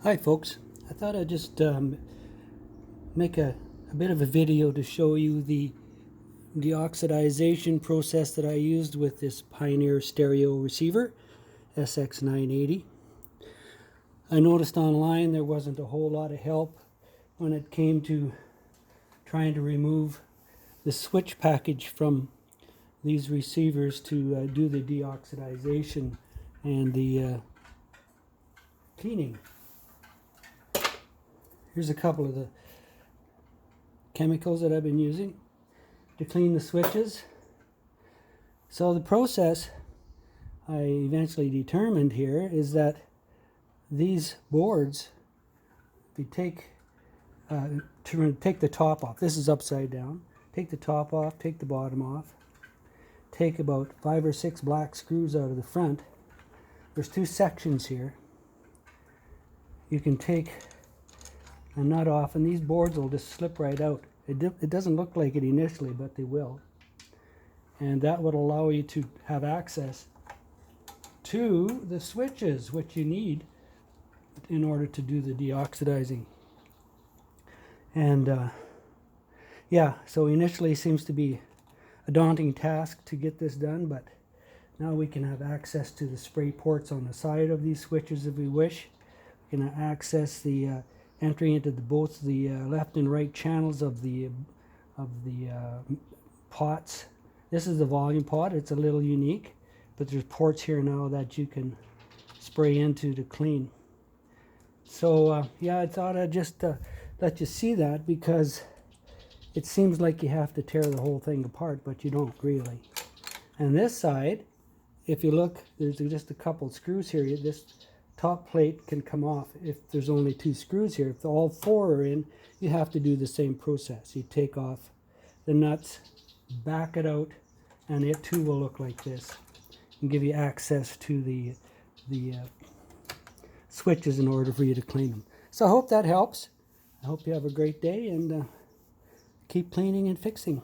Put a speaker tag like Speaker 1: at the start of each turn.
Speaker 1: Hi folks, I thought I'd just make a bit of a video to show you the deoxidization process that I used with this Pioneer stereo receiver, SX-980. I noticed online there wasn't a whole lot of help when it came to trying to remove the switch package from these receivers to do the deoxidization and the cleaning. Here's a couple of the chemicals that I've been using to clean the switches. So the process I eventually determined here is that these boards, if you take the top off, this is upside down, take the top off, take the bottom off, take about 5 or 6 black screws out of the front. There's 2 sections here. You can take a nut off and these boards will just slip right out. It doesn't look like it initially, but they will. And that would allow you to have access to the switches, which you need in order to do the deoxidizing. And yeah, so initially it seems to be a daunting task to get this done, but now we can have access to the spray ports on the side of these switches if we wish. We can access the entry into both the left and right channels of the pots. This is the volume pot. It's a little unique, but there's ports here now that you can spray into to clean. So yeah, I thought I'd just let you see that, because it seems like you have to tear the whole thing apart, but you don't really. And this side, if you look, there's just a couple screws here. This top plate can come off if there's only 2 screws here. If all 4 are in, you have to do the same process. You take off the nuts, back it out, and it too will look like this and give you access to the switches in order for you to clean them. So I hope that helps. I hope you have a great day and keep cleaning and fixing.